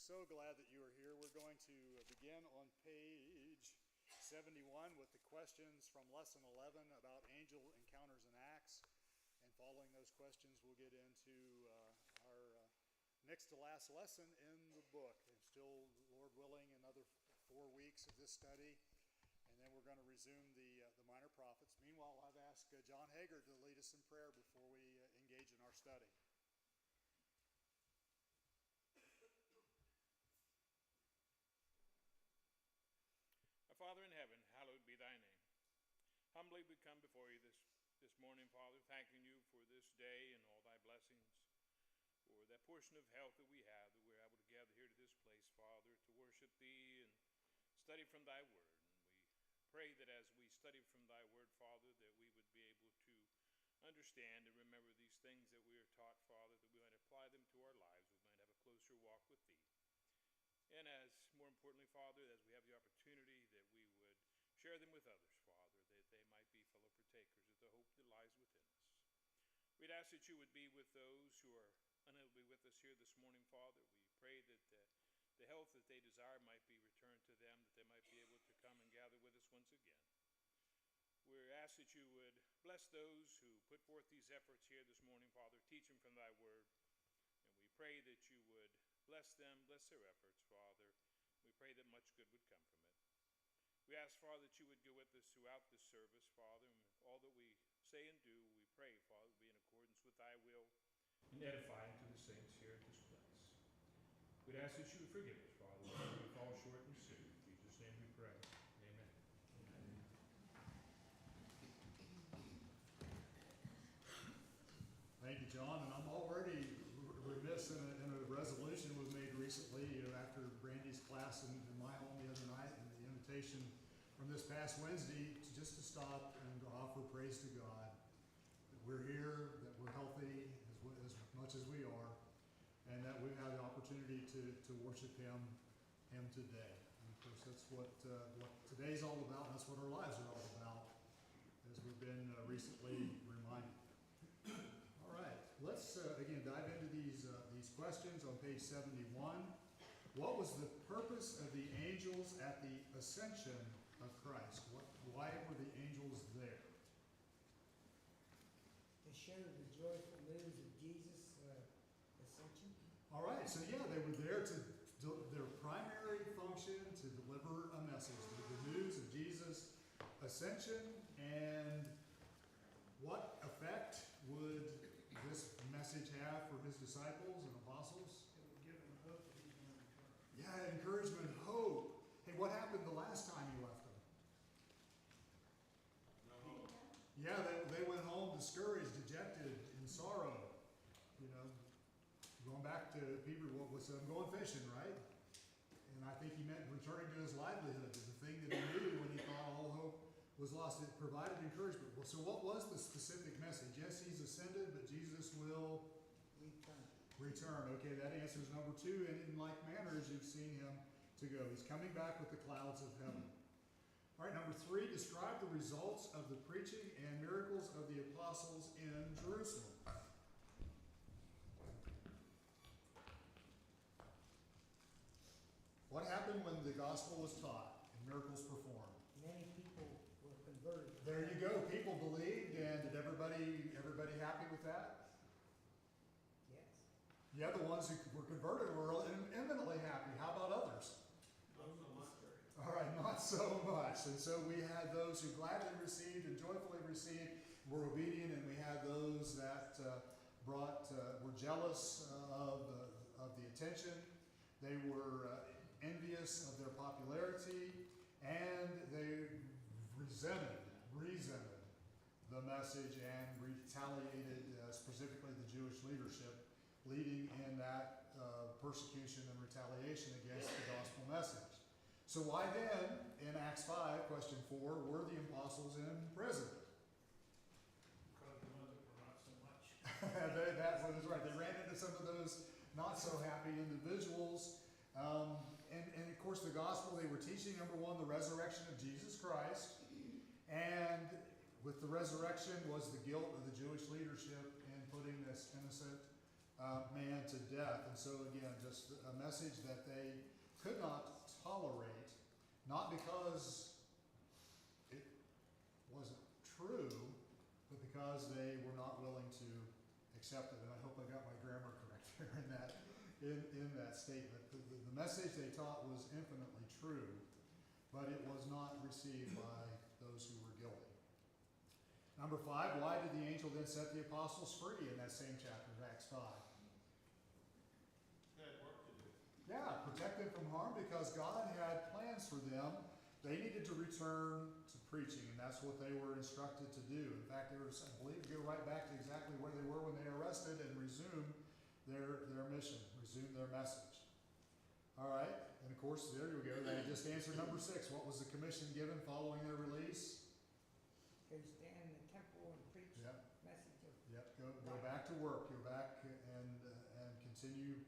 so glad that you are here. We're going to begin on page 71 with the questions from lesson 11 about angel encounters in Acts. And following those questions, we'll get into our next to last lesson in the book. And still, Lord willing, another 4 weeks of this study. And then we're going to resume the minor prophets. Meanwhile, I've asked John Hager to lead us in prayer before we engage in our study. Our Father in heaven, hallowed be thy name. Humbly we come before you this morning, Father, thanking you for this day and all thy blessings, for that portion of health that we have, that we're able to gather here to this place, Father, to worship thee and study from thy word. And we pray that as we study from thy word, Father, that we would be able to understand and remember these things that we are taught, Father, that we might apply them to our lives, we might have a closer walk with thee. And as, more importantly, Father, as we have the opportunity that we would share them with others, Father, that they might be fellow partakers of the hope that lies within us. We'd ask that you would be with those who are unable to be with us here this morning, Father. We pray that the health that they desire might be returned to them, that they might be able to come and gather with us once again. We ask that you would bless those who put forth these efforts here this morning, Father, teach them from thy word. And we pray that you would bless them, bless their efforts, Father. We pray that much good would come from it. We ask, Father, that you would go with us throughout this service, Father, and all that we say and do, we pray, Father, be in accordance with thy will and edifying to the saints here at this place. We'd ask that you would forgive us, Father, when we fall short and sin. In Jesus' name we pray. Amen. Amen. Thank you, John. And I'm already remiss in a resolution was made recently, after Brandy's class in my home the other night, and the invitation from this past Wednesday just to stop and to offer praise to God that we're here, that we're healthy as much as we are, and that we've had the opportunity to worship Him today. And of course, that's what today's all about, and that's what our lives are all about, as we've been recently reminded. All right, let's again dive into these questions on page 71. What was the purpose of the angels at the ascension of Christ? Why were the angels there? To share the joyful news of Jesus' ascension. All right, so yeah, they were there their primary function to deliver a message, the news of Jesus' ascension. And what effect would this message have for his disciples and apostles? It would give them hope that he's going to return. Yeah, encouragement, hope. Hey, what happened the last time you left them? No hope. Yeah, they went home discouraged, dejected, in sorrow. You know, going back to Peter, what was going fishing, right? And I think he meant returning to his livelihood, the thing that he knew when he thought all hope was lost. It provided encouragement. Well, so what was the specific message? Yes, he's ascended, but Jesus will return. Okay, that answers number 2. And in like manner as you've seen him to go. He's coming back with the clouds of heaven. All right, number 3, describe the results of the preaching and miracles of the apostles in Jerusalem. What happened when the gospel was taught and miracles performed? Many people were converted. There you go. People believed, and did everybody happy with that? Yes. Yeah, the ones who were converted were eminently happy. How about others? Not so much. All right, not so much. And so we had those who gladly received and joyfully received, were obedient, and we had those that were jealous of the attention. They were envious of their popularity, and they resented the message and retaliated, specifically the Jewish leadership, leading in that persecution and retaliation against the gospel message. So why then, in Acts 5, question 4, were the apostles in prison? Because the ones that were not so much. That was right. They ran into some of those not so happy individuals. And of course, the gospel they were teaching, number 1, the resurrection of Jesus Christ. And with the resurrection was the guilt of the Jewish leadership in putting this innocent man to death. And so again, just a message that they could not tolerate, not because it wasn't true, but because they were not willing to accept it. And I hope I got my grammar correct there in that statement. The message they taught was infinitely true, but it was not received by those who were guilty. Number 5, why did the angel then set the apostles free in that same chapter of Acts 5? They had work to do. Yeah, protect them from harm, because God had plans for them. They needed to return to preaching, and that's what they were instructed to do. In fact, they were, I believe, go right back to exactly where they were when they arrested and resume their mission, resume their message. All right, and of course, there you go. They just answered number 6. What was the commission given following their release? Go stand in the temple and preach Yep. the message of Yep, go back to work. Go back and continue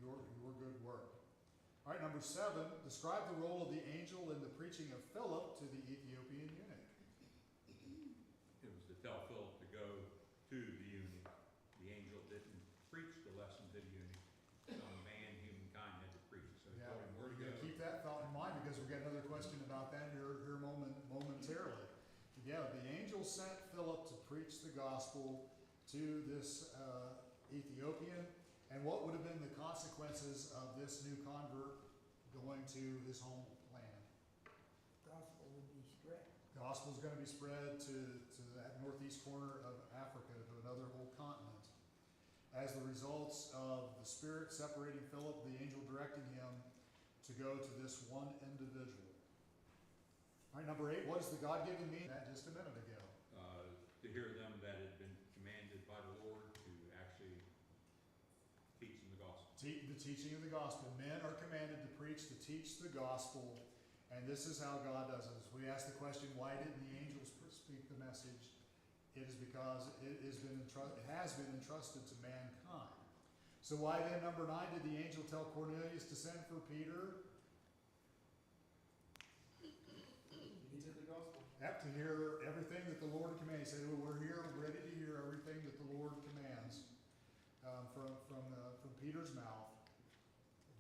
your good work. All right, number 7, describe the role of the angel in the preaching of Philip to the Ethiopian eunuch. It was to tell Philip to go to the eunuch. The angel didn't preach the lesson to the eunuch. Son of man, humankind had to preach. So he Yeah, told him where to we're go. gonna keep that thought in mind, because we've got another question about that here momentarily. Yeah, the angel sent Philip to preach the gospel to this Ethiopian, and what would have been the consequences of this new convert going to his homeland? gospel would be spread. The gospel is going to be spread to that northeast corner of Africa, to another whole continent. As the results of the Spirit separating Philip, the angel directing him to go to this one individual. All right, number 8, what does the God-given mean? That just a minute ago. To hear them that had been commanded by the Lord to actually teach them the gospel. The teaching of the gospel. Men are commanded to preach, to teach the gospel, and this is how God does it. As we ask the question, why didn't the angels speak the message? It is because it has been entrusted to mankind. So why then, number 9, did the angel tell Cornelius to send for Peter? He did the gospel. Yep, to hear everything that the Lord commands. He said, well, we're here, ready to hear everything that the Lord commands from Peter's mouth.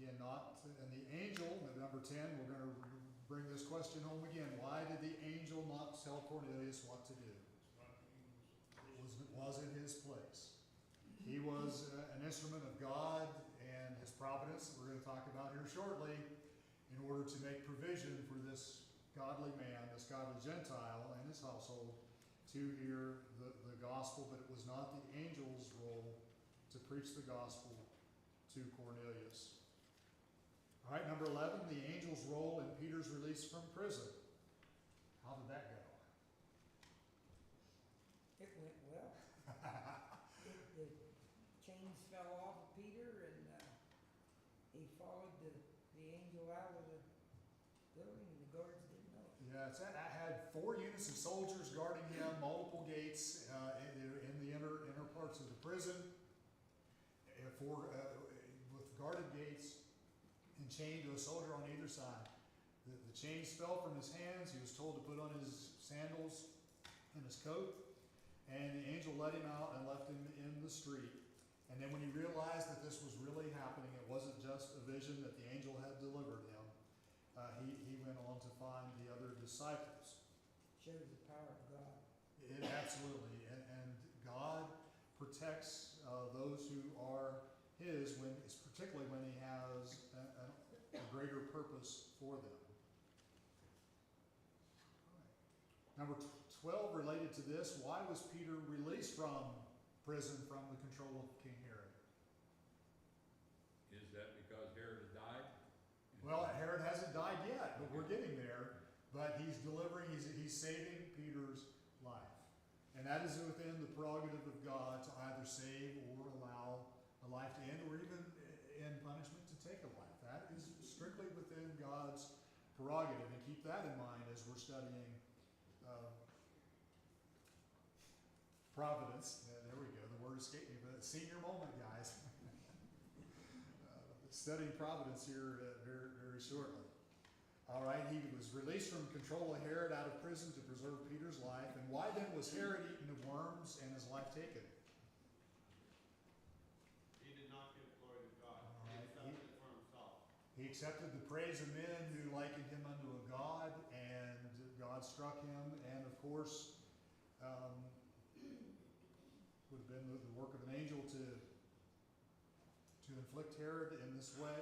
Again, and the angel, number 10, we're going to bring this question home again. Why did the angel not tell Cornelius what to do? It wasn't his place. He was an instrument of God and his providence, that we're going to talk about here shortly, in order to make provision for this godly man, this godly Gentile and his household, to hear the gospel, but it was not the angel's role to preach the gospel to Cornelius. All right, number 11, the angel's role in Peter's release from prison. How did that go? It went well. The chains fell off of Peter, and he followed the angel out of the building, and the guards didn't know it. Yeah, I had 4 units of soldiers guarding him, multiple gates in the inner parts of the prison, with guarded gates, and chained to a soldier on either side. The chains fell from his hands. He was told to put on his sandals and his coat, and the angel let him out and left him in the street. And then when he realized that this was really happening, it wasn't just a vision that the angel had delivered him, he went on to find the other disciples. Shows the power of God. Absolutely. And God protects those who are his, particularly when he has a greater purpose for them. Number 12, related to this, why was Peter released from prison from the control of King Herod? Is that because Herod had died? Well, Herod hasn't died yet, but we're getting there. But he's saving Peter's life. And that is within the prerogative of God to either save or allow a life to end, or even in punishment to take a life. That is strictly within God's prerogative. And keep that in mind as we're studying providence. There we go. The word escaped me, but it's senior moment, guys. Studying providence here very, very shortly. All right, he was released from control of Herod out of prison to preserve Peter's life. And why then was Herod eaten of worms and his life taken? He accepted the praise of men who likened him unto a god, and God struck him. And of course, would have been the work of an angel to inflict Herod in this way.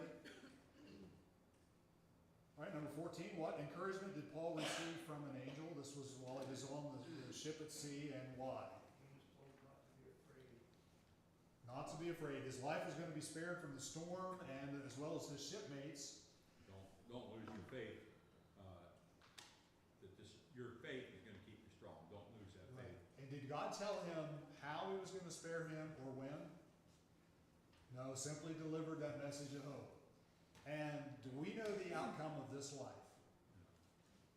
All right, number 14, what encouragement did Paul receive from an angel? This was while he was on the ship at sea, and why? He was told not to be afraid. Not to be afraid. His life was going to be spared from the storm, and as well as his shipmates. Don't lose your faith. Your faith is going to keep you strong. Don't lose that faith. And did God tell him how he was going to spare him or when? No, simply delivered that message of hope. And do we know the outcome of this life?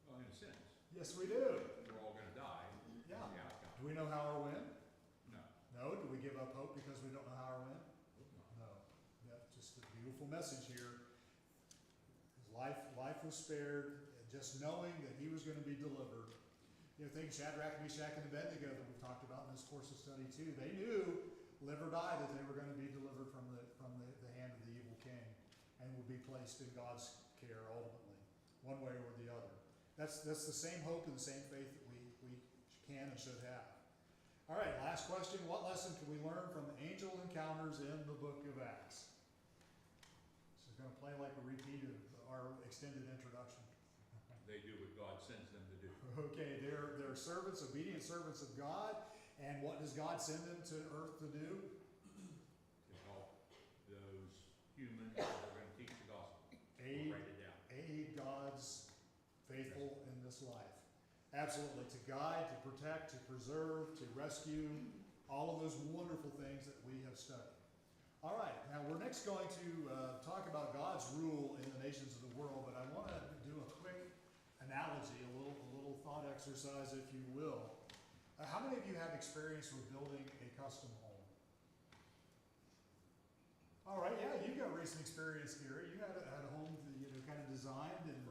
Well, in a sense. Yes, we do. We're all going to die. Yeah. That's the outcome. Do we know how or when? No. No. Do we give up hope because we don't know how or when? No. That's just a beautiful message here. His life was spared, just knowing that he was going to be delivered. You know, think Shadrach, Meshach, and Abednego that we've talked about in this course of study too. They knew, live or die, that they were going to be delivered from the hand of the evil king, and would be placed in God's care ultimately, one way or the other. That's the same hope and the same faith that we can and should have. All right, last question. What lesson can we learn from the angel encounters in the book of Acts? This is going to play like a repeat of our extended introduction. They do what God sends them to do. Okay, they're servants, obedient servants of God, and what does God send them to earth to do? To help those humans that are going to teach the gospel. Write it down. Aid God's faithful in this life. Absolutely. To guide, to protect, to preserve, to rescue, all of those wonderful things that we have studied. All right, now we're next going to talk about God's rule in the nations of the world, but I want to do a quick analogy, a little thought exercise, if you will. How many of you have experience with building a custom home? All right, yeah, you got recent experience, Gary. You had a home that, kind of designed and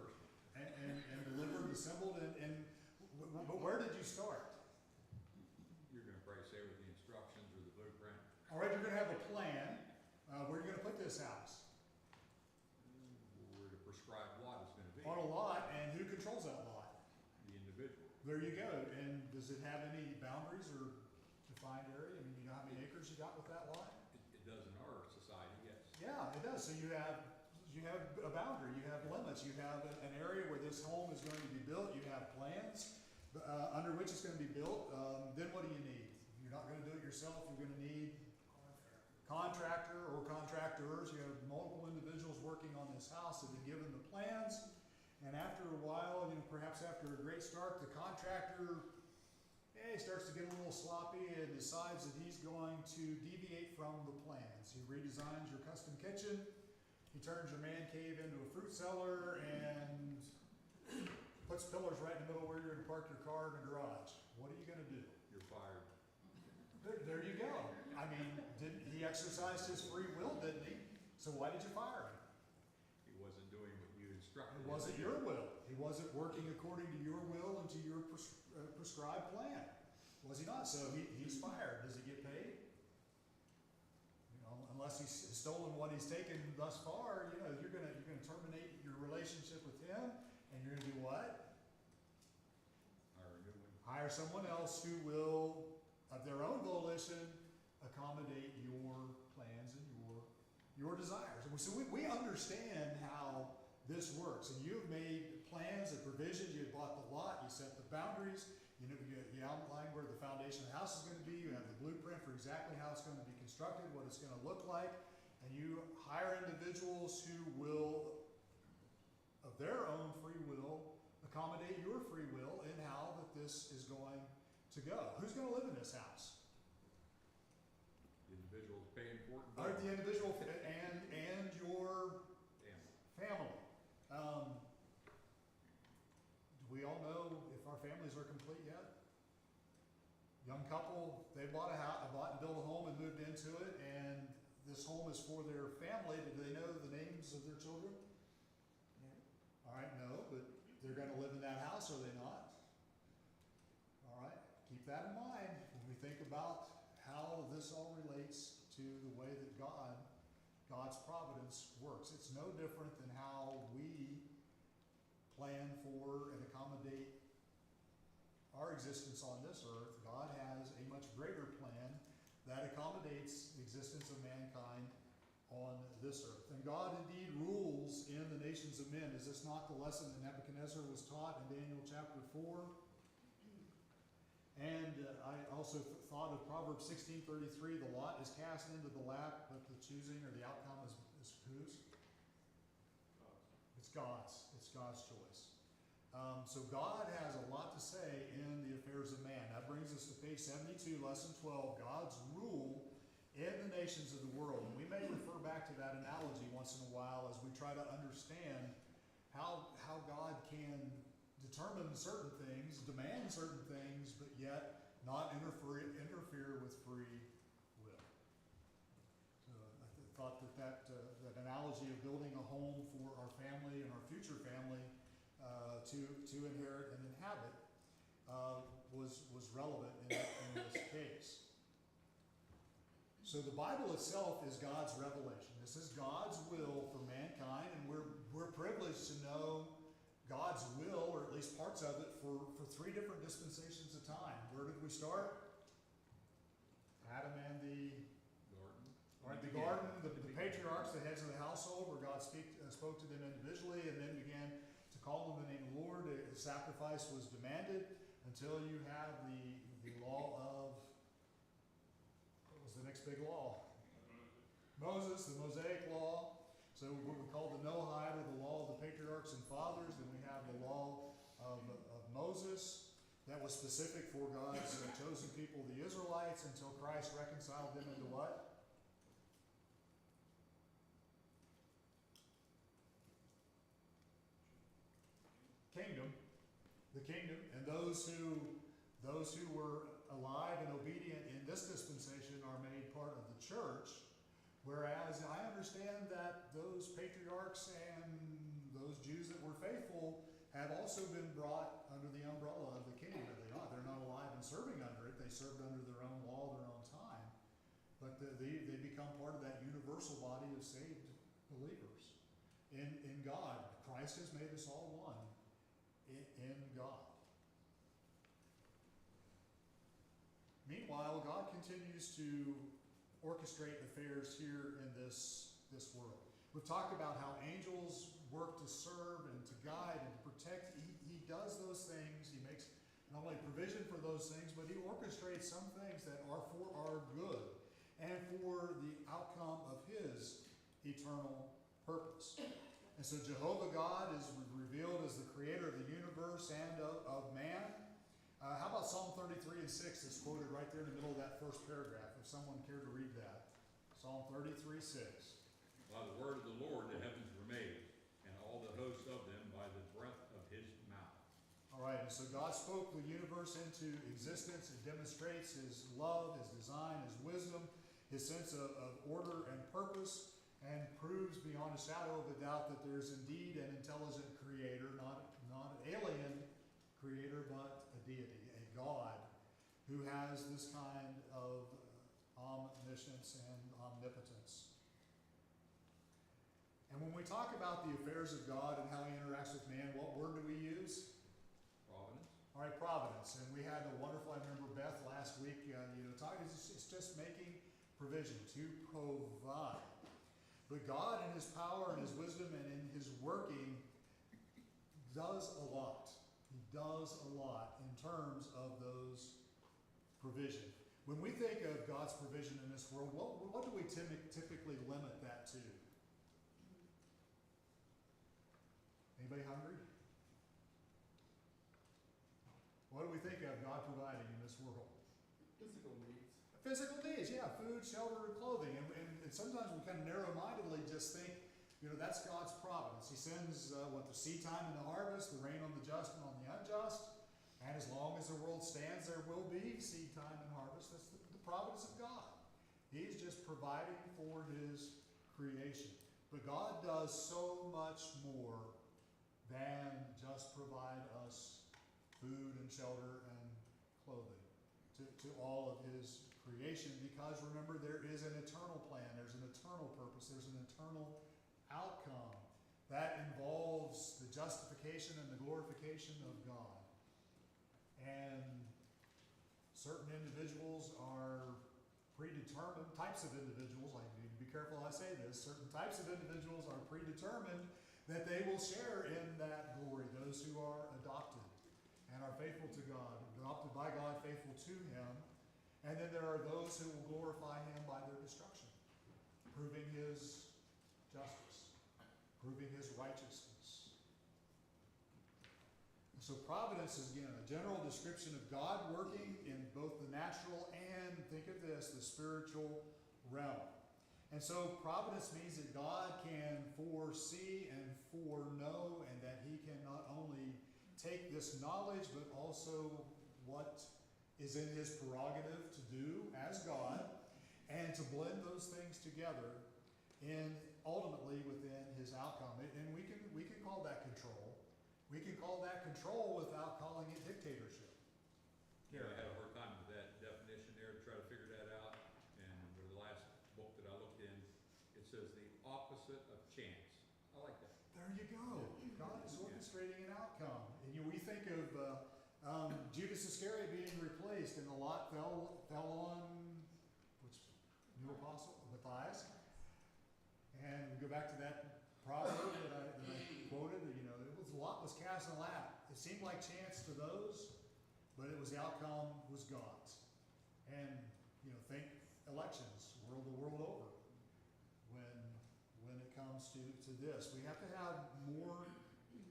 delivered, assembled, but where did you start? You're going to probably say with the instructions or the blueprint. All right, you're going to have a plan. Where are you going to put this house? Where to prescribe what it's going to be. On a lot, and who controls that lot? The individual. There you go. And does it have any boundaries or defined area? I mean, you know how many acres you got with that lot? It does in our society, yes. Yeah, it does. So you have a boundary, you have limits, you have an area where this home is going to be built, you have plans under which it's going to be built. Then what do you need? You're not going to do it yourself, you're going to need contractor or contractors. You have multiple individuals working on this house that have been given the plans, and after a while, perhaps after a great start, the contractor starts to get a little sloppy and decides that he's going to deviate from the plans. He redesigns your custom kitchen. He turns your man cave into a fruit cellar and puts pillars right in the middle where you're going to park your car in the garage. What are you going to do? You're fired. There you go. I mean, he exercised his free will, didn't he? So why did you fire him? He wasn't doing what you instructed. It wasn't your will. He wasn't working according to your will and to your prescribed plan. Was he not? So he's fired. Does he get paid? Unless he's stolen what he's taken thus far, you're gonna terminate your relationship with him, and you're gonna do what? Hire a new one. Hire someone else who will, of their own volition, accommodate your plans and your desires. And so we understand how this works. And you've made plans and provisions. You bought the lot. You set the boundaries. You outline where the foundation of the house is going to be. You have the blueprint for exactly how it's going to be constructed, what it's going to look like. And you hire individuals who will, of their own free will, accommodate your free will in how that this is going to go. Who's going to live in this house? The individual's paying for it. All right, the individual and your family. Do we all know if our families are complete yet? Young couple, they bought and built a home and moved into it, and this home is for their family. Do they know the names of their children? No. All right, no, but they're going to live in that house, are they not? All right, keep that in mind when we think about how this all relates to the way that God's providence works. It's no different than how plan for and accommodate our existence on this earth, God has a much greater plan that accommodates the existence of mankind on this earth. And God indeed rules in the nations of men. Is this not the lesson that Nebuchadnezzar was taught in Daniel chapter 4? And I also thought of Proverbs 16:33, the lot is cast into the lap, but the choosing or the outcome is whose? It's God's. It's God's choice. So God has a lot to say in the affairs of man. That brings us to page 72, lesson 12, God's rule in the nations of the world. And we may refer back to that analogy once in a while as we try to understand how God can determine certain things, demand certain things, but yet not interfere with free will. So I thought that analogy of building a home for our family and our future family to inherit and inhabit was relevant in this case. So the Bible itself is God's revelation. This is God's will for mankind, and we're privileged to know God's will, or at least parts of it, for 3 different dispensations of time. Where did we start? Adam and the Garden. All right, the garden, the patriarchs, the heads of the household, where God spoke to them individually and then began to call them the name of the Lord. A sacrifice was demanded until you have the law of, what was the next big law? Moses, the Mosaic law. So what we call the Noahide, or the law of the patriarchs and fathers. Then we have the law of Moses. That was specific for God's chosen people, the Israelites, until Christ reconciled them into what? Kingdom. The kingdom. And those who were alive and obedient in this dispensation are made part of the church. Whereas I understand that those patriarchs and those Jews that were faithful have also been brought under the umbrella of the kingdom. They're not alive and serving under it. They served under their own law, their own time. But they become part of that universal body of saved believers in God. Christ has made us all one in God. Meanwhile, God continues to orchestrate affairs here in this world. We've talked about how angels work to serve and to guide and to protect. He does those things. He makes not only provision for those things, but he orchestrates some things that are for our good and for the outcome of his eternal purpose. And so Jehovah God is revealed as the creator of the universe and of man. How about Psalm 33 and 6 is quoted right there in the middle of that first paragraph, if someone cared to read that. Psalm 33, 6. By the word of the Lord the heavens were made, and all the host of them by the breath of his mouth. All right, and so God spoke the universe into existence. It demonstrates his love, his design, his wisdom, his sense of order and purpose, and proves beyond a shadow of a doubt that there is indeed an intelligent creator, not an alien creator, but a deity, a God who has this kind of omniscience and omnipotence. And when we talk about the affairs of God and how he interacts with man, what word do we use? Providence. All right, providence. And we had a wonderful, I remember Beth last week, talking, it's just making provision, to provide. But God in his power and his wisdom and in his working does a lot. He does a lot in terms of those provision. When we think of God's provision in this world, what do we typically limit that to? Anybody hungry? What do we think of God providing in this world? Physical needs. Physical needs, yeah, food, shelter, and clothing. And sometimes we kind of narrow-mindedly just think, that's God's providence. He sends the seed time and the harvest, the rain on the just and on the unjust. And as long as the world stands, there will be seed time and harvest. That's the providence of God. He's just providing for his creation. But God does so much more than just provide us food and shelter and clothing to all of his creation. Because remember, there is an eternal plan. There's an eternal purpose. There's an eternal outcome that involves the justification justification and the glorification of God. And certain individuals are predetermined, types of individuals, I need to be careful how I say this, certain types of individuals are predetermined that they will share in that glory, those who are adopted and are faithful to God, adopted by God, faithful to Him. And then there are those who will glorify Him by their destruction, proving His justice, proving His righteousness. So providence is, again, a general description of God working in both the natural and, think of this, the spiritual realm. And so providence means that God can foresee and foreknow, and that He can not only take this knowledge, but also what is in His prerogative to do as God, and to blend those things together in ultimately within His outcome. And we can call that control. We can call that control without calling it dictatorship. Yeah, I had a hard time with that definition there to try to figure that out. And with the last book that I looked in, it says the opposite of chance. I like that. There you go. God is orchestrating an outcome. And we think of Judas Iscariot being replaced, and the lot fell on which new apostle? Matthias. And we go back to that proverb that I quoted. The lot was cast in the lap. It seemed like chance to those, but it was the outcome was God's. And think elections the world over. When it comes to this, we have to have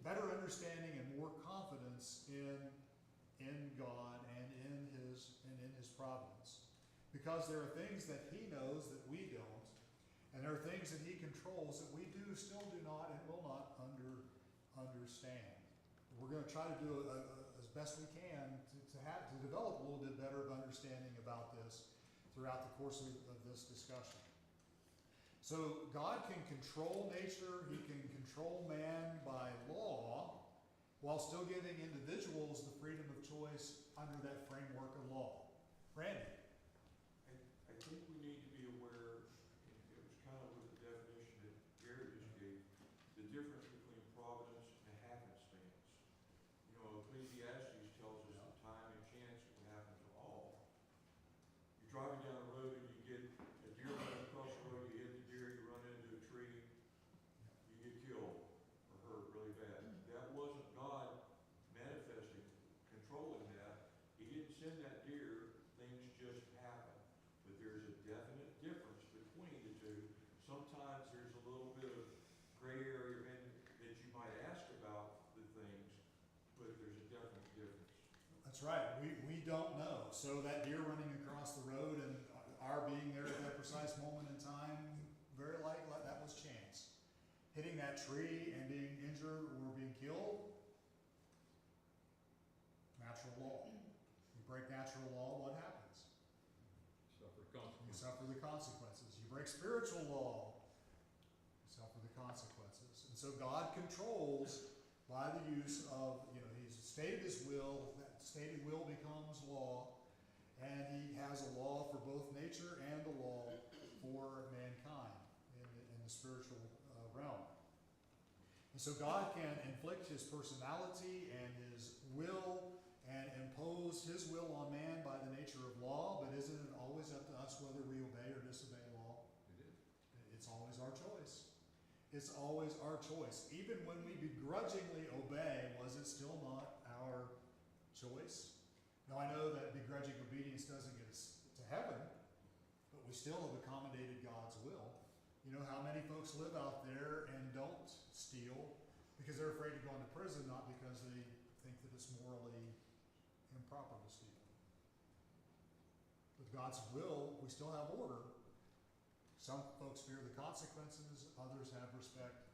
better understanding and more confidence in God and in His providence, because there are things that He knows that we don't, and there are things that He controls that we still do not and will not understand. We're going to try to do as best we can to develop a little bit better of understanding about this throughout the course of this discussion. So God can control nature, He can control man by law, while still giving individuals the freedom of choice under that framework of law. Randy? I think we need to be aware, and it was kind of with the definition that Gary just gave, the difference between providence and happenstance. Ecclesiastes tells us that time and chance will happen to all. You're driving down the road and you get a deer running across the road, you hit the deer, you run into a tree, you get killed or hurt really bad. That wasn't God manifesting, controlling that. He didn't send that deer, things just happen. But there's a definite difference between the two. Sometimes there's a little bit of gray area in that you might ask about the things, but there's a definite difference. That's right. We don't know. So that deer running across the road and our being there at that precise moment in time, very likely that was chance. Hitting that tree and being injured or being killed, natural law. You break natural law, what happens? Suffer You consequences. suffer the consequences. You break spiritual law, you suffer the consequences. And so God controls by the use of, He's stated His will, that stated will becomes law, and He has a law for both nature and a law for mankind in the spiritual realm. And so God can inflict His personality and His will and impose His will on man by the nature of law, but isn't it always up to us whether we obey or disobey law? It is. It's always our choice. It's always our choice. Even when we begrudgingly obey, was it still not our choice? Now, I know that begrudging obedience doesn't get us to heaven, but we still have accommodated God's will. You know how many folks live out there and don't steal because they're afraid of going to prison, not because they think that it's morally improper to steal. With God's will, we still have order. Some folks fear the consequences, others have respect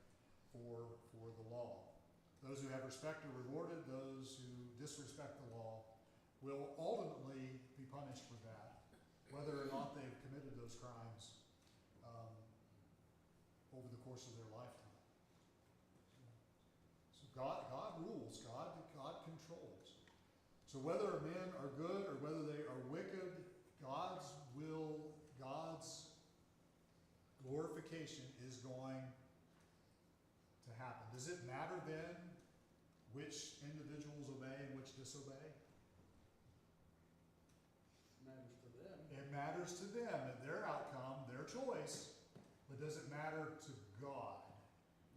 for the law. Those who have respect are rewarded, those who disrespect the law will ultimately be punished for that, whether or not they've committed those crimes over the course of their lifetime. So God rules, God controls. So whether men are good or whether they are wicked, God's will, God's glorification is going to happen. Does it matter then which individuals obey and which disobey? Matters to them. It matters to them and their outcome, their choice, but does it matter to God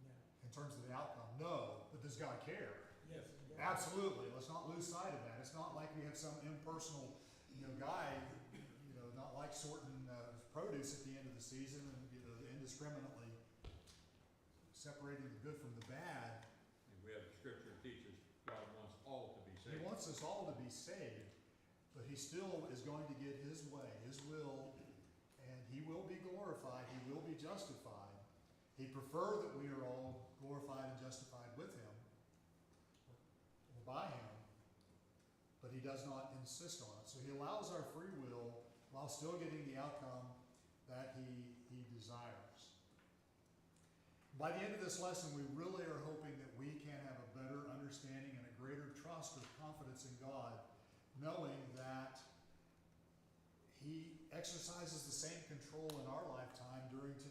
No. in terms of the outcome? No, but does God care? Yes, it does. Absolutely. Let's not lose sight of that. It's not like we have some impersonal, guy, not like sorting produce at the end of the season and indiscriminately separating the good from the bad. And we have the scripture that teaches God wants all to be He saved. wants us all to be saved, but he still is going to get his way, his will, and he will be glorified, he will be justified. He'd prefer that we are all glorified and justified with him, or by him, but he does not insist on it. So he allows our free will while still getting the outcome that he desires. By the end of this lesson, we really are hoping that we can have a better understanding and a greater trust or confidence in God, knowing that he exercises the same control in our lifetime during the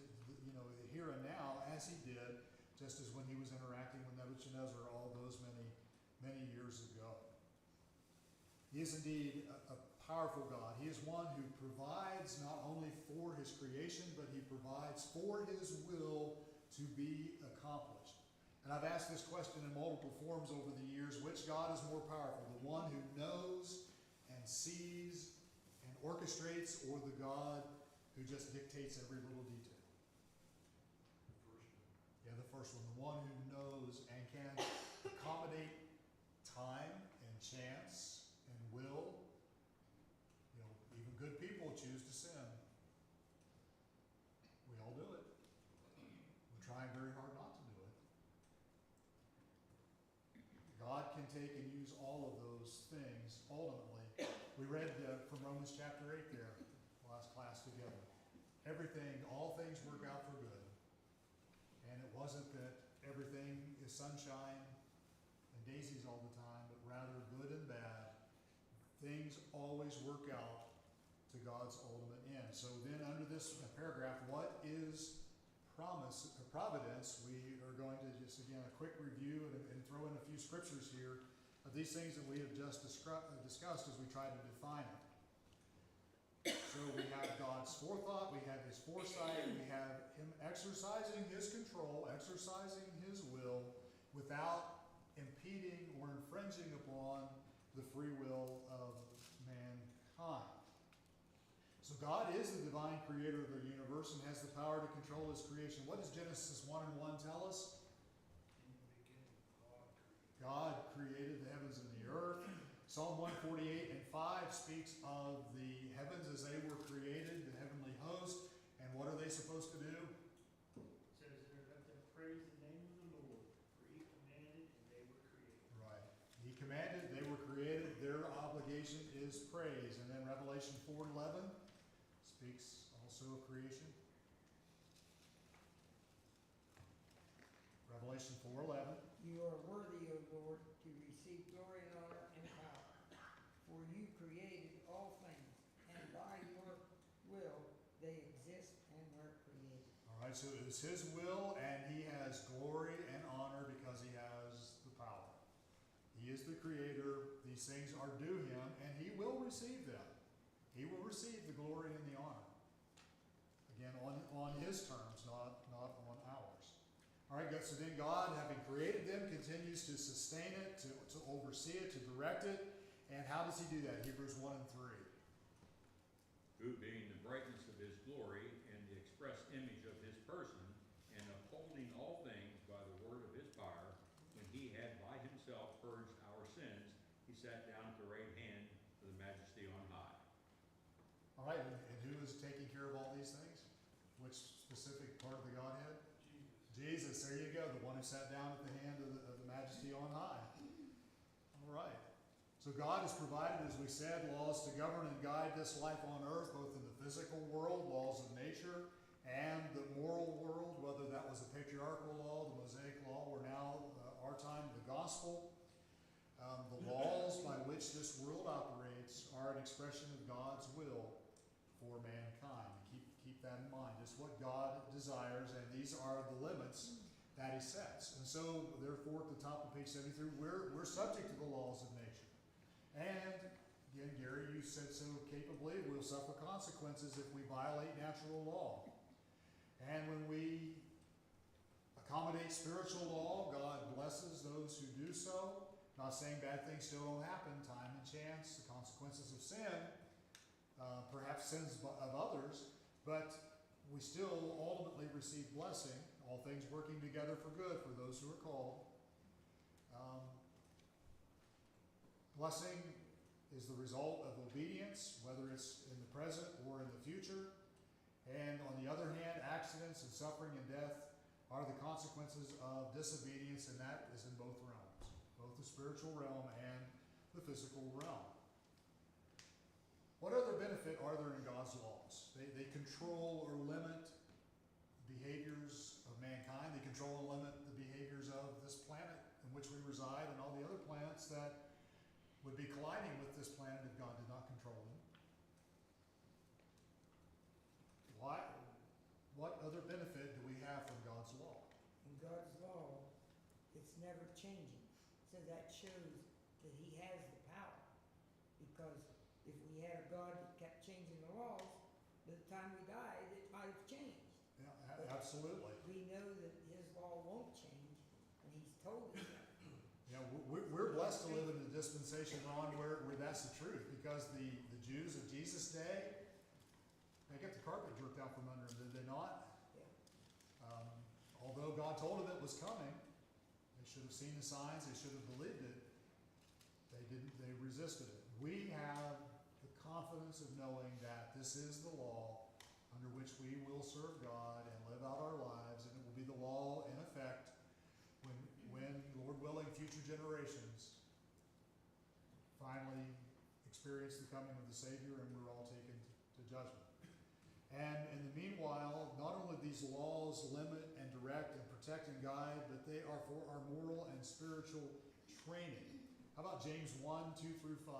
here and now as he did just as when he was interacting with Nebuchadnezzar all those many years ago. He is indeed a powerful God. He is one who provides not only for his creation, but he provides for his will to be accomplished. And I've asked this question in multiple forms over the years: which God is more powerful, the one who knows and sees and orchestrates, or the God who just dictates every little detail? Yeah, the first one, the one who knows and can accommodate time and chance and will. Even good people choose to sin. We all do it. We're trying very hard not to do it. God can take and use all of those things ultimately. We read from Romans chapter 8 there, last class together. Everything, all things work out for good. And it wasn't that everything is sunshine and daisies all the time, but rather good and bad. Things always work out to God's ultimate end. So then under this paragraph, what is providence? We are going to just, again, a quick review and throw in a few scriptures here of these things that we have just discussed as we try to define it. So we have God's forethought, we have his foresight, we have him exercising his control, exercising his will without impeding or infringing upon the free will of mankind. So God is the divine creator of the universe and has the power to control his creation. What does Genesis 1:1 tell us? In the beginning, God created the heavens and the earth. Psalm 148:5 speaks of the heavens as they were created, the heavenly host. And what are they supposed to do? It says there, let them praise the name of the Lord, for he commanded and they were created. Right. He commanded, they were created, their obligation is praise. And then Revelation 4:11 speaks also of creation. Revelation 4:11. You are worthy, O Lord, to receive glory and honor and power. For you created all things, and by your will they exist and were created. All right, so it's his will, and he has glory and honor because he has the power. He is the creator. These things are due him, and he will receive them. He will receive the glory and the honor. Again, on his terms, not on ours. All right, so then God, having created them, continues to sustain it, to oversee it, to direct it. And how does he do that? Hebrews 1:3. Who, being the brightness of his glory and the express image of his person, and upholding all things by the word of his power, when he had by himself purged our sins, he sat down at the right hand of the majesty on high. All right, and who is taking care of all these things? Which specific part of the Godhead? Jesus, there you go, the one who sat down at the hand of the majesty on high. All right. So God has provided, as we said, laws to govern and guide this life on earth, both in the physical world, laws of nature, and the moral world, whether that was the patriarchal law, the Mosaic law, or now, our time, the gospel. The laws by which this world operates are an expression of God's will for mankind. Keep that in mind. It's what God desires, and these are the limits that he sets. And so, therefore, at the top of page 73, we're subject to the laws of nature. And again, Gary, you said so capably, we'll suffer consequences if we violate natural law. And when we accommodate spiritual law, God blesses those who do so. Not saying bad things still don't happen, time and chance, the consequences of sin, perhaps sins of others, but we still ultimately receive blessing, all things working together for good for those who are called. Blessing is the result of obedience, whether it's in the present or in the future. And on the other hand, accidents and suffering and death are the consequences of disobedience, and that is in both realms, both the spiritual realm and the physical realm. What other benefit are there in God's laws? They control or limit behaviors of mankind. They control and limit the behaviors of this planet in which we reside and all the other planets that would be colliding with this planet if God did not control them. Why? What other benefit do we have from God's law? In God's law, it's never changing. So that shows that he has the power. Because if we had a God that kept changing the laws, by the time we died, it might have changed. Yeah, absolutely. We know that his law won't change, and he's told us that. Yeah, we're blessed to live in the dispensation, Ron, where that's the truth, because the Jews of Jesus' day, they got the carpet jerked out from under them, did they not? Yeah. Although God told them it was coming, they should have seen the signs, they should have believed it. They didn't, they resisted it. We have the confidence of knowing that this is the law under which we will serve God and live out our lives, and it will be the law in effect when, Lord willing, future generations finally experience the coming of the Savior and we're all taken to judgment. And in the meanwhile, not only these laws limit and direct and protect and guide, but they are for our moral and spiritual training. How about James 1, 2 through 5?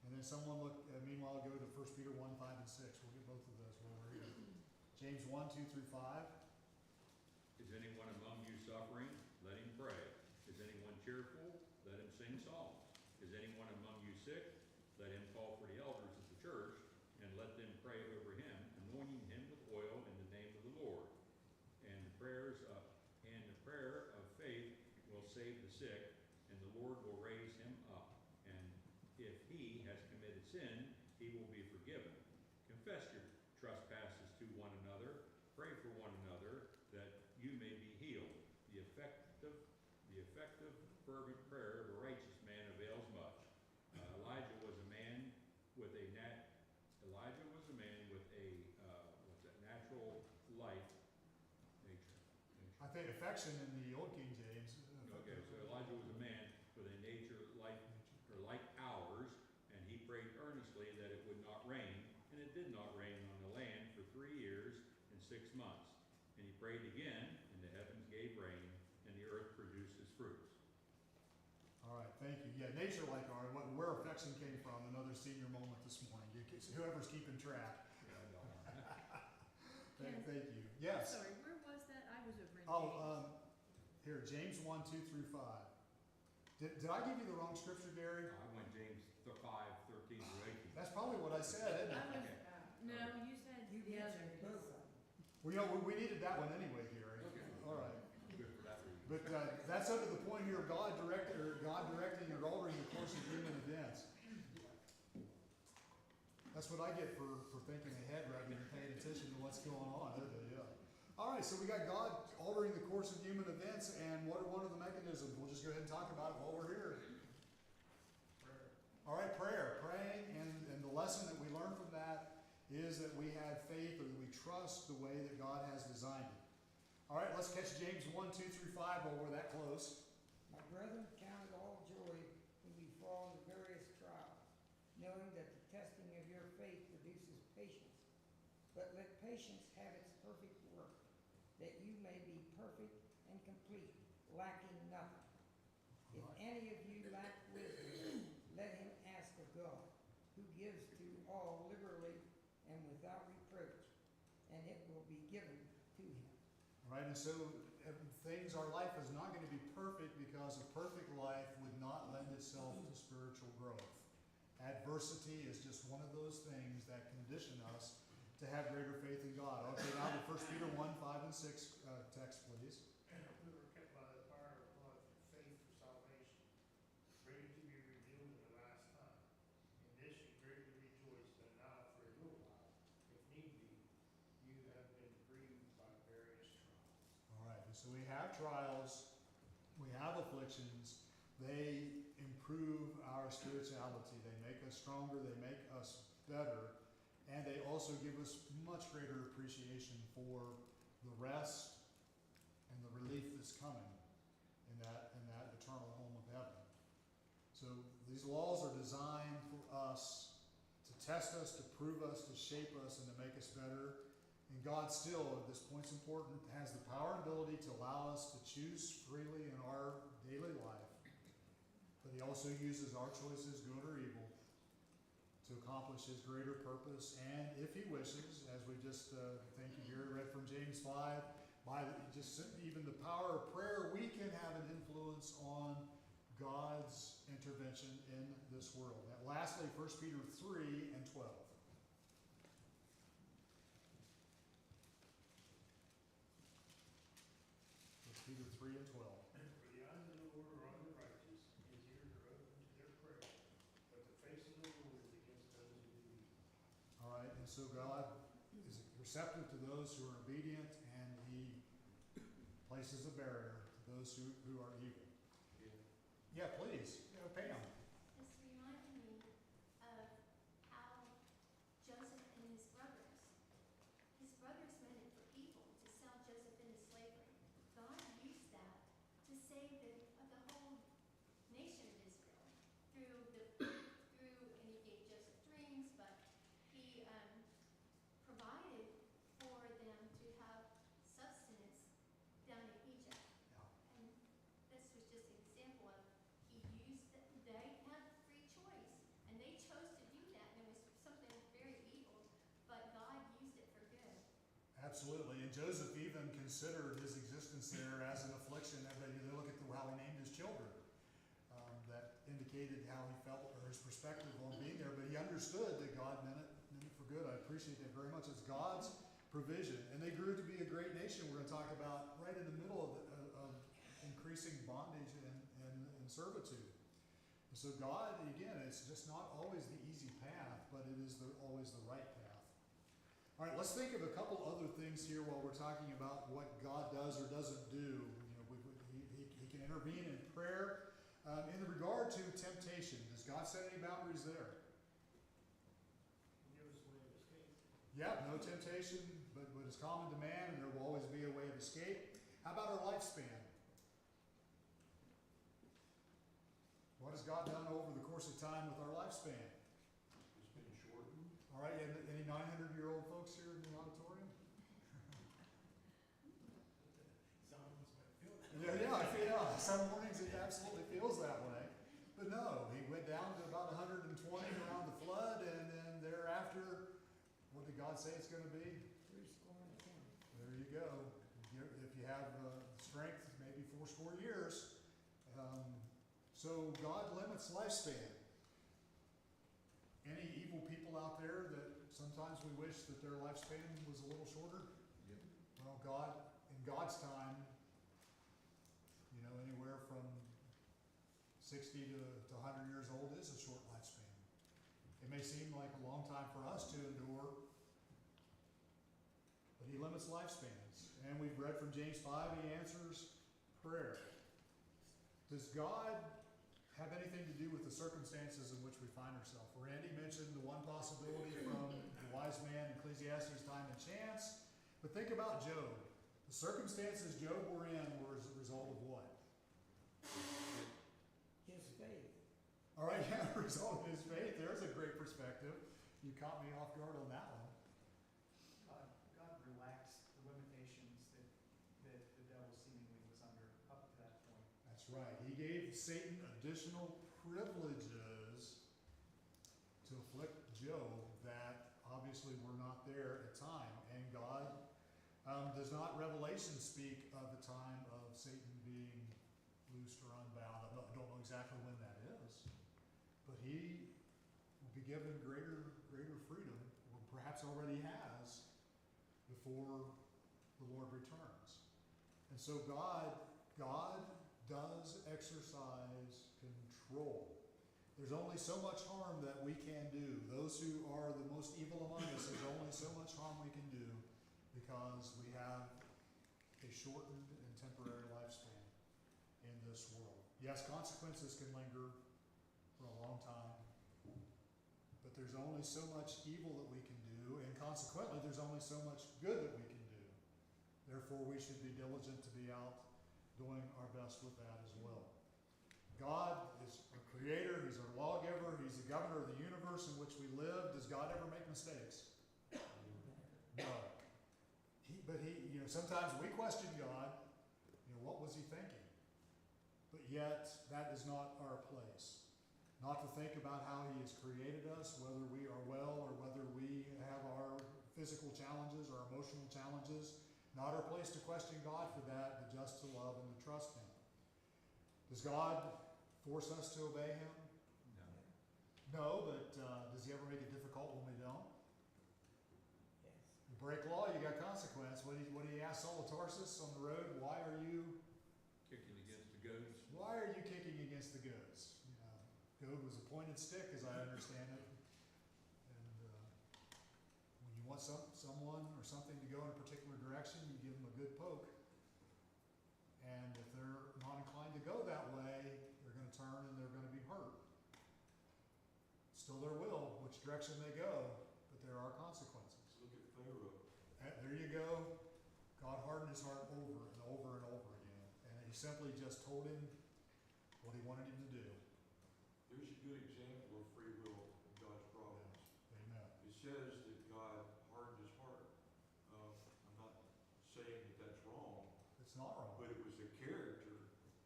And then someone meanwhile go to 1 Peter 1, 5 and 6. We'll get both of those while we're here. James 1, 2 through 5. Is anyone among you suffering? Let him pray. Is anyone cheerful? Let him sing psalms. Is anyone among you sick? Let him call for the elders of the church, and let them pray over him, anointing him with oil in the name of the Lord. And the prayer of faith will save the sick, and the Lord will raise him up. And if he has committed sin, he will be forgiven. Confess your trespasses to one another. Pray for one another, that you may be healed. The effective, fervent prayer of a righteous man avails much. Elijah was a man with a natural life nature. I think affection in the Old King James. Okay, so Elijah was a man with a nature like ours, and he prayed earnestly that it would not rain, and it did not rain on the land for 3 years and 6 months. And he prayed again, and the heavens gave rain, and the earth produced its fruits. All right, thank you. Yeah, nature like ours, where affection came from, another senior moment this morning. Whoever's keeping track. Thank you. Yes. Sorry, where was that? I was over in James. Here, James 1, 2 through 5. Did I give you the wrong scripture, Gary? I went James 5, 13 through 18. That's probably what I said, isn't it? No, you said You the other. mentioned both of them. Well, you know, we needed that one anyway, Gary. Okay. All right. Good for that reason. But that's up to the point here of God directing or altering the course of human events. That's what I get for thinking ahead rather than paying attention to what's going on, isn't it? Yeah. All right, so we got God altering the course of human events, and what are one of the mechanisms? We'll just go ahead and talk about it while we're here. Prayer. All right, prayer. Praying, and the lesson that we learn from that is that we have faith, or that we trust the way that God has designed it. All right, let's catch James 1, 2 through 5 while we're that close. My brethren, count it all joy when we fall into various trials, knowing that the testing of your faith produces patience. But let patience have its perfect work, that you may be perfect and complete, lacking nothing. If any of you lack wisdom, let him ask of God, who gives to all liberally and without reproach, will be given to him. Right, and so our life is not going to be perfect because a perfect life would not lend itself to spiritual growth. Adversity is just one of those things that condition us to have greater faith in God. Okay, now the 1 Peter 1, 5 and 6 text, please. We were kept by the fire of blood through faith for salvation, ready to be revealed in the last time. In this you greatly rejoice, that now for a little while, if need be, you have been grieved by various trials. All right, and so we have trials, we have afflictions. They improve our spirituality. They make us stronger, they make us better, and they also give us much greater appreciation for the rest and the relief that's coming in that eternal home of heaven. So these laws are designed for us to test us, to prove us, to shape us, and to make us better. And God still, at this point's important, has the power and ability to allow us to choose freely in our daily life. But he also uses our choices, good or evil, to accomplish his greater purpose. And if he wishes, as we just, thank you, Gary, read from James 5, by just even the power of prayer, we can have an influence on God's intervention in this world. And lastly, 1 Peter 3 and 12. 1 Peter 3 and 12. For the eyes of the Lord are on the righteous, and his ears are open to their prayer, but the face of the Lord is against those who do evil. All right, and so God is receptive to those who are obedient, and he places a barrier to those who are evil. Yeah, please. Pam. This reminded me of how Joseph and his brothers meant it for evil to sell Joseph into slavery. God used that to save the whole nation of Israel and he gave Joseph dreams, but he provided for them to have sustenance down in Egypt. And this was just an example of they had free choice, and they chose to do that, and it was something very evil, but God used it for good. Absolutely, and Joseph even considered his existence there as an affliction. Everybody, they look at how he named his children. That indicated how he felt, or his perspective on being there, but he understood that God meant it for good. I appreciate that very much. It's God's provision, and they grew to be a great nation. We're going to talk about right in the middle of increasing bondage and servitude. So God, again, it's just not always the easy path, but it is always the right path. All right, let's think of a couple other things here while we're talking about what God does or doesn't do. He can intervene in prayer. In regard to temptation, does God set any boundaries there? Give us a way of escape. Yeah, no temptation, but is common to man, and there will always be a way of escape. How about our lifespan? What has God done over the course of time with our lifespan? It's been shortened. All right, any 900-year-old folks here in the auditorium? Zombies might feel that. Yeah. Some mornings it absolutely feels that way. But no, he went down to about 120 around the flood, and then thereafter, what did God say it's going to be? 70. There you go. If you have strength, maybe 80 years. So God limits lifespan. Any evil people out there that sometimes we wish that their lifespan was a little shorter? Yep. Well, in God's time, anywhere from 60 to 100 years old is a short lifespan. It may seem like a long time for us to endure, but he limits lifespans. And we've read from James 5, he answers prayer. Does God have anything to do with the circumstances in which we find ourselves? Randy mentioned the one possibility from the wise man, Ecclesiastes, time and chance. But think about Job. The circumstances Job were in were as a result of what? His faith. All right, yeah, a result of his faith. There's a great perspective. You caught me off guard on that one. God relaxed the limitations that the devil seemingly was under up to that point. That's right. He gave Satan additional privileges to afflict Job that obviously were not there at time. And God does not Revelation speak of the time of Satan being loosed or unbound? I don't know exactly when that is, but he will be given greater freedom, or perhaps already has, before the Lord returns. And so God does exercise control. There's only so much harm that we can do. Those who are the most evil among us, there's only so much harm we can do because we have a shortened and temporary lifespan in this world. Yes, consequences can linger for a long time, but there's only so much evil that we can do, and consequently, there's only so much good that we can do. Therefore, we should be diligent to be out doing our best with that as well. God is our creator, he's our lawgiver, he's the governor of the universe in which we live. Does God ever make mistakes? No. But sometimes we question God, what was he thinking? But yet, that is not our place. Not to think about how he has created us, whether we are well or whether we have our physical challenges or emotional challenges. Not our place to question God for that, but just to love and to trust him. Does God force us to obey him? No, but does he ever make it difficult when we don't? Yes. You break law, you got consequence. What do you ask Saul of Tarsus on the road? Why are you Kicking against the goads. Why are you kicking against the goads? Goad was a pointed stick, as I understand it. And when you want someone or something to go in a particular direction, you give them a good poke. And if they're not inclined to go that way, they're going to turn and they're going to be hurt. Still their will, which direction they go, but there are consequences. Look at Pharaoh. There you go. God hardened his heart over and over and over again. And he simply just told him what he wanted him to do. There's a good example of free will in God's providence. Amen. It says that God hardened his heart. I'm not saying that that's wrong, It's not wrong. but it was the character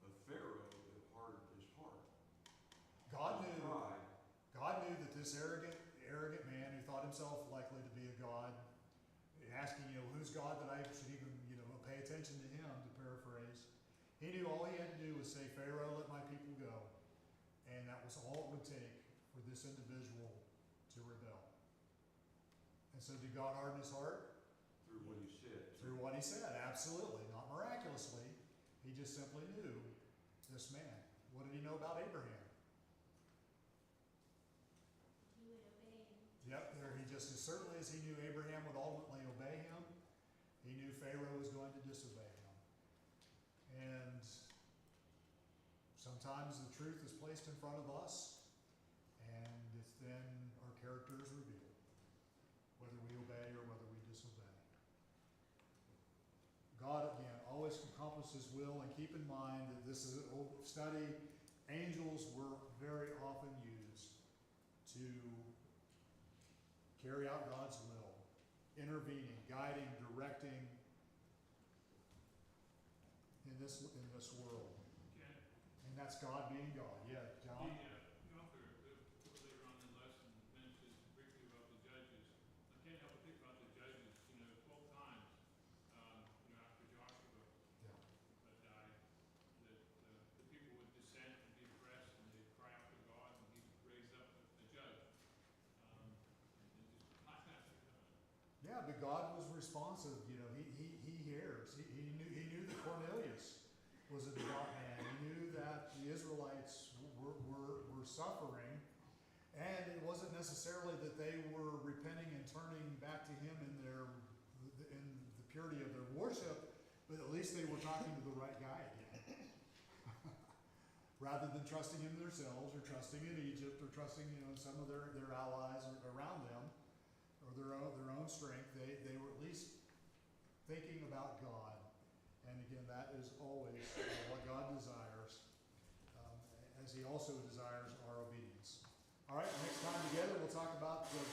of Pharaoh that hardened his heart. God His knew that this arrogant man who thought himself likely to be a god, asking, who's God that I should even, pay attention to him, to paraphrase. He knew all he had to do was say, Pharaoh, let my people go. And that was all it would take for this individual to rebel. And so did God harden his heart? Through what he said. Through what he said, absolutely. Not miraculously. He just simply knew this man. What did he know about Abraham? He would obey him. Yep, he just as certainly as he knew Abraham would ultimately obey him, he knew Pharaoh was going to disobey him. And sometimes the truth is placed in front of us, and it's then our character is revealed, whether we obey or whether we disobey. God, again, always accomplish his will, and keep in mind that this is an old study. Angels were very often used to carry out God's will, intervening, guiding, directing in this world. Ken, And that's God being God. Yeah, John? the author, later on in the lesson, mentions briefly about the judges. I can't help but think about the judges, 12 times, after Joshua Yeah. died, that the people would dissent and be depressed, and they'd cry out to God, and he'd raise up a judge. Yeah, but God was responsive. He hears. He knew that Cornelius was a devout man. He knew that the Israelites were suffering, and it wasn't necessarily that they were repenting and turning back to him in the purity of their worship, but at least they were talking to the right guy again. Rather than trusting in themselves or trusting in Egypt or trusting some of their allies around them or their own strength, they were at least thinking about God. And again, that is always what God desires, as he also desires our obedience. All right, next time together we'll talk about the